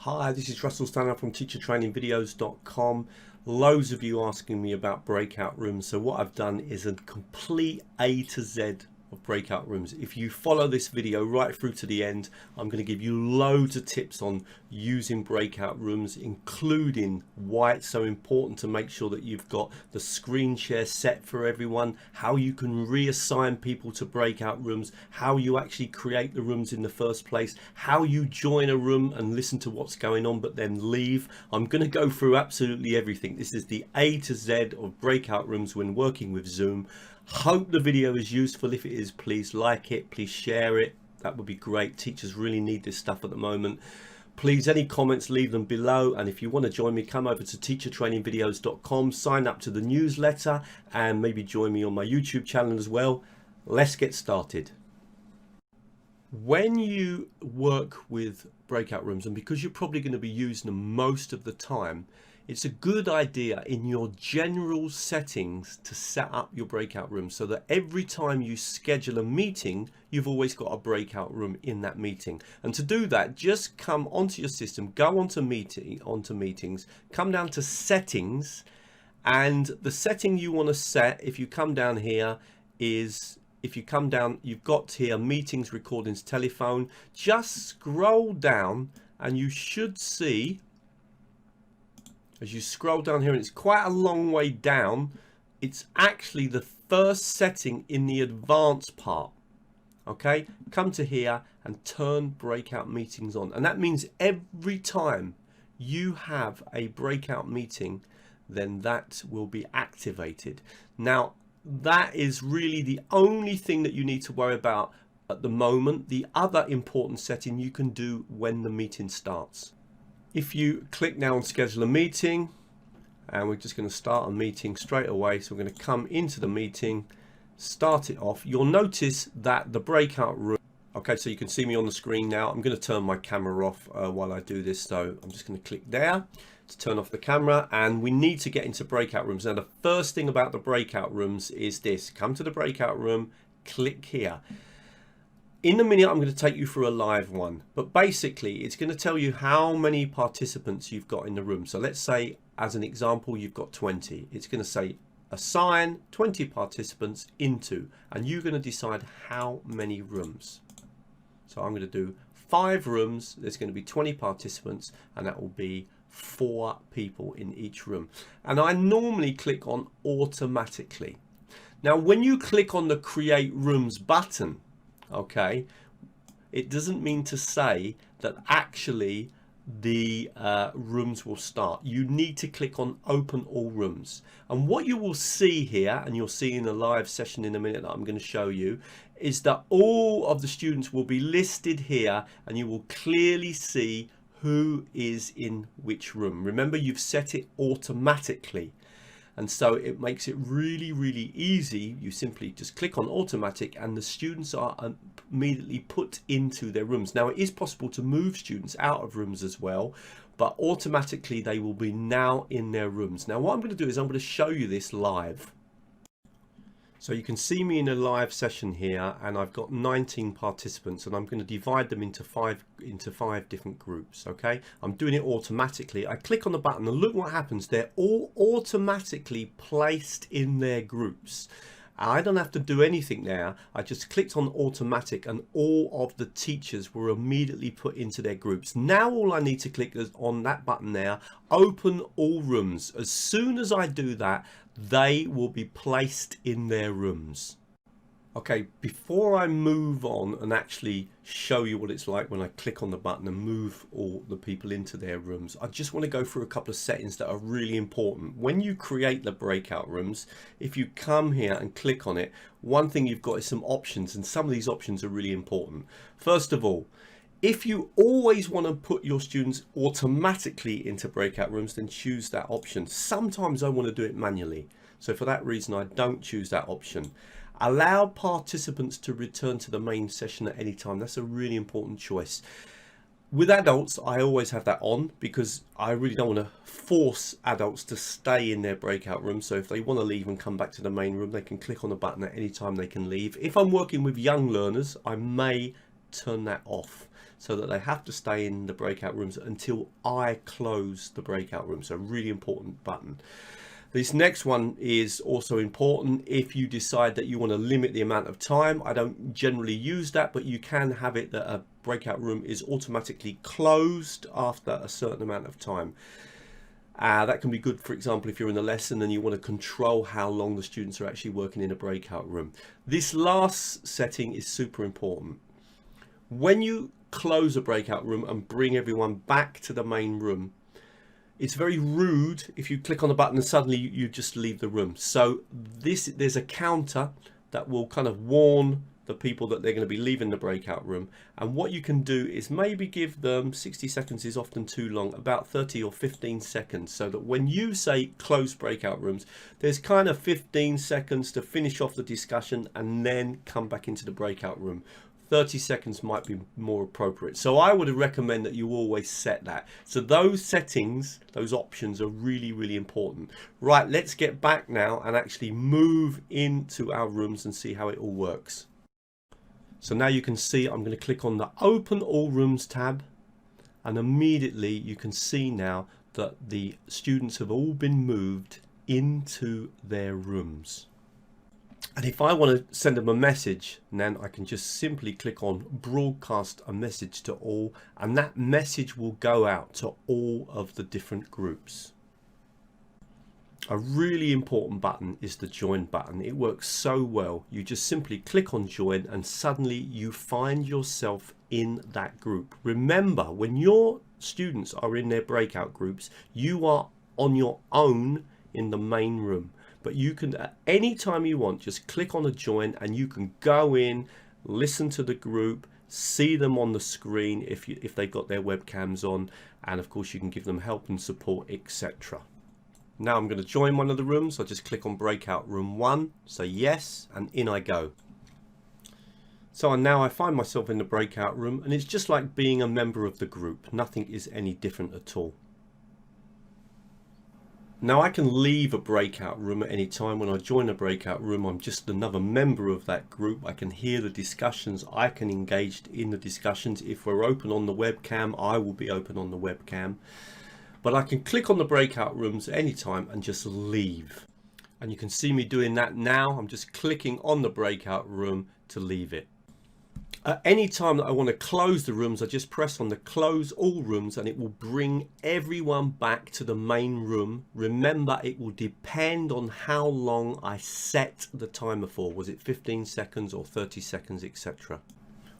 Hi, this is Russell Stanhope from teachertrainingvideos.com. Loads of you asking me about breakout rooms. So what I've done is a complete A to Z of breakout rooms. If you follow this video right through to the end, I'm going to give you loads of tips on using breakout rooms, including why it's so important to make sure that you've got the screen share set for everyone, how you can reassign people to breakout rooms, how you actually create the rooms in the first place, how you join a room and listen to what's going on but then leave. I'm going to go through absolutely everything. This is the A to Z of breakout rooms when working with Zoom. Hope the video is useful. If it is, please like it, please share it. That would be great. Teachers really need this stuff at the moment. Please, any comments, leave them below. And if you want to join me, come over to teachertrainingvideos.com, sign up to the newsletter, and maybe join me on my YouTube channel as well. Let's get started. When you work with breakout rooms, and because you're probably going to be using them most of the time, it's a good idea in your general settings to set up your breakout room so that every time you schedule a meeting, you've always got a breakout room in that meeting. And to do that, just come onto your system, go onto meetings, come down to settings, and the setting you want to set, if you come down here, is if you come down, you've got here meetings, recordings, telephone. Just scroll down and you should see, as you scroll down here, and it's quite a long way down, it's actually the first setting in the advanced part. Okay, come to here and turn breakout meetings on, and that means every time you have a breakout meeting, then that will be activated. Now that is really the only thing that you need to worry about at the moment. The other important setting you can do when the meeting starts. If you click now on schedule a meeting, and we're just going to start a meeting straight away, so we're going to come into the meeting, start it off, you'll notice that the breakout room, okay, so you can see me on the screen now. I'm going to turn my camera off while I do this, so I'm just going to click there to turn off the camera, and we need to get into breakout rooms. Now the first thing about the breakout rooms is this: come to the breakout room, click here. In a minute, I'm going to take you through a live one, but basically it's going to tell you how many participants you've got in the room. So let's say, as an example, you've got 20. It's going to say assign 20 participants into, and you're going to decide how many rooms. So I'm going to do 5 rooms. There's going to be 20 participants, and that will be 4 people in each room. And I normally click on automatically. Now, when you click on the create rooms button, okay, it doesn't mean to say that actually the rooms will start. You need to click on open all rooms, and what you will see here, and you'll see in the live session in a minute that I'm going to show you, is that all of the students will be listed here, and you will clearly see who is in which room. Remember, you've set it automatically, and so it makes it really, really easy. You simply just click on automatic and the students are immediately put into their rooms. Now it is possible to move students out of rooms as well, but automatically they will be now in their rooms. Now what I'm going to do is I'm going to show you this live. So you can see me in a live session here, and I've got 19 participants, and I'm going to divide them into five different groups. Okay, I'm doing it automatically. I click on the button and look what happens. They're all automatically placed in their groups. I don't have to do anything there. I just clicked on automatic and all of the teachers were immediately put into their groups. Now all I need to click is on that button there, open all rooms. As soon as I do that, they will be placed in their rooms. Okay, before I move on and actually show you what it's like when I click on the button and move all the people into their rooms, I just want to go through a couple of settings that are really important. When you create the breakout rooms, if you come here and click on it, one thing you've got is some options, and some of these options are really important. First of all, if you always want to put your students automatically into breakout rooms, then choose that option. Sometimes I want to do it manually, so for that reason I don't choose that option. Allow participants to return to the main session at any time. That's a really important choice. With adults, I always have that on because I really don't want to force adults to stay in their breakout room. So if they want to leave and come back to the main room, they can click on the button at any time they can leave. If I'm working with young learners, I may turn that off so that they have to stay in the breakout rooms until I close the breakout room. So really important button. This next one is also important if you decide that you want to limit the amount of time. I don't generally use that, but you can have it that a breakout room is automatically closed after a certain amount of time. That can be good, for example, if you're in a lesson and you want to control how long the students are actually working in a breakout room. This last setting is super important. When you close a breakout room and bring everyone back to the main room, it's very rude if you click on the button and suddenly you just leave the room. So there's a counter that will kind of warn the people that they're going to be leaving the breakout room. And what you can do is maybe give them, 60 seconds is often too long, about 30 or 15 seconds, so that when you say close breakout rooms, there's kind of 15 seconds to finish off the discussion and then come back into the breakout room. 30 seconds might be more appropriate. So I would recommend that you always set that. So those settings, those options are really, really important. Right, let's get back now and actually move into our rooms and see how it all works. So now you can see I'm going to click on the Open All Rooms tab, and immediately you can see now that the students have all been moved into their rooms. And if I want to send them a message, then I can just simply click on broadcast a message to all, and that message will go out to all of the different groups. A really important button is the join button. It works so well. You just simply click on join and suddenly you find yourself in that group. Remember, when your students are in their breakout groups, you are on your own in the main room. But you can, at any time you want, just click on a join and you can go in, listen to the group, see them on the screen if they've got their webcams on, and of course you can give them help and support, etc. Now I'm going to join one of the rooms. I'll just click on breakout room 1, say yes, and in I go. So now I find myself in the breakout room, and it's just like being a member of the group. Nothing is any different at all. Now I can leave a breakout room at any time. When I join a breakout room, I'm just another member of that group. I can hear the discussions. I can engage in the discussions. If we're open on the webcam, I will be open on the webcam. But I can click on the breakout rooms at any time and just leave. And you can see me doing that now. I'm just clicking on the breakout room to leave it. At any time that I want to close the rooms, I just press on the close all rooms and it will bring everyone back to the main room. Remember, it will depend on how long I set the timer for. Was it 15 seconds or 30 seconds, etc.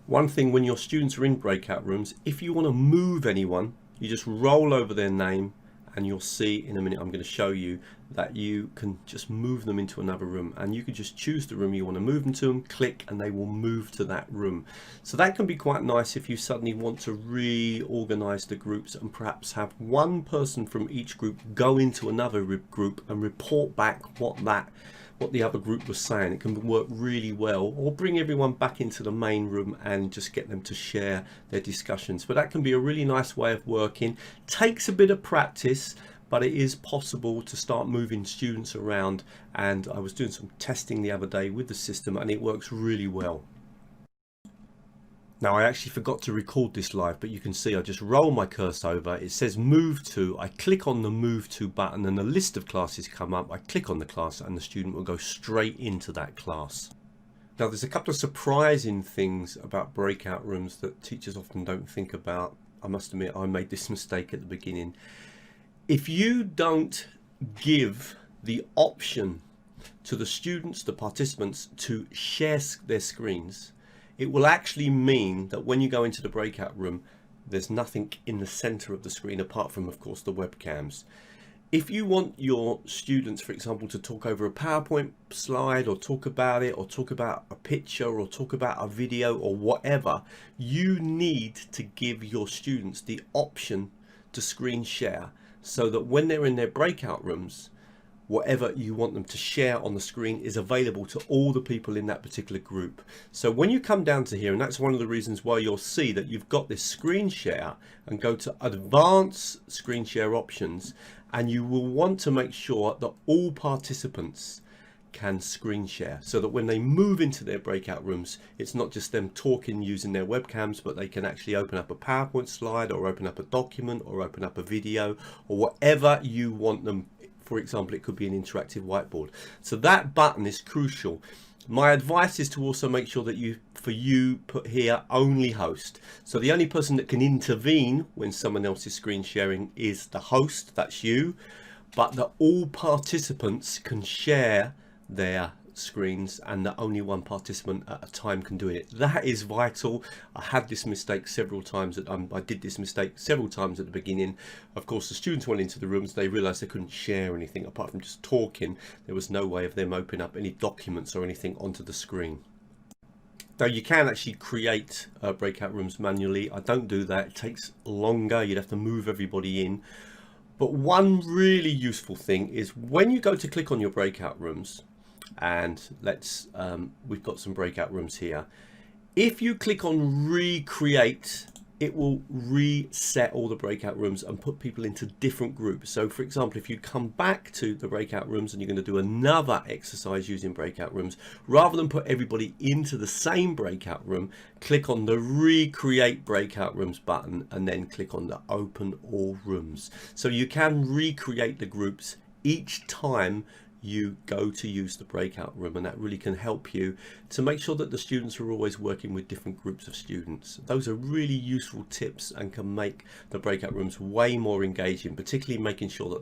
One thing when your students are in breakout rooms, if you want to move anyone, you just roll over their name and you'll see in a minute, I'm going to show you that you can just move them into another room, and you can just choose the room you want to move them to and click and they will move to that room. So that can be quite nice if you suddenly want to reorganize the groups and perhaps have one person from each group go into another group and report back what the other group was saying. It can work really well, or bring everyone back into the main room and just get them to share their discussions. But that can be a really nice way of working. Takes a bit of practice, but it is possible to start moving students around, and I was doing some testing the other day with the system and it works really well. Now I actually forgot to record this live, but you can see I just roll my cursor over, it says move to, I click on the move to button and a list of classes come up. I click on the class and the student will go straight into that class. Now there's a couple of surprising things about breakout rooms that teachers often don't think about. I must admit I made this mistake at the beginning. If you don't give the option to the students, the participants, to share their screens, it will actually mean that when you go into the breakout room, there's nothing in the center of the screen apart from, of course, the webcams. If you want your students, for example, to talk over a PowerPoint slide or talk about it, or talk about a picture, or talk about a video or whatever, you need to give your students the option to screen share, so that when they're in their breakout rooms, whatever you want them to share on the screen is available to all the people in that particular group. So when you come down to here, and that's one of the reasons why you'll see that you've got this screen share, and go to advanced screen share options, and you will want to make sure that all participants can screen share, so that when they move into their breakout rooms, it's not just them talking using their webcams, but they can actually open up a PowerPoint slide or open up a document or open up a video or whatever you want them. For example, it could be an interactive whiteboard. So that button is crucial. My advice is to also make sure that you put here only host. So the only person that can intervene when someone else is screen sharing is the host, that's you, but that all participants can share their screens and that only one participant at a time can do it. That is vital. I had this mistake several times. I did this mistake several times at the beginning. Of course, the students went into the rooms, they realized they couldn't share anything apart from just talking. There was no way of them opening up any documents or anything onto the screen. Now you can actually create breakout rooms manually. I don't do that. It takes longer. You'd have to move everybody in. But one really useful thing is when you go to click on your breakout rooms, and we've got some breakout rooms here. If you click on recreate, it will reset all the breakout rooms and put people into different groups. So for example, if you come back to the breakout rooms and you're going to do another exercise using breakout rooms, rather than put everybody into the same breakout room, click on the recreate breakout rooms button and then click on the open all rooms. So you can recreate the groups each time you go to use the breakout room, and that really can help you to make sure that the students are always working with different groups of students. Those are really useful tips and can make the breakout rooms way more engaging, particularly making sure that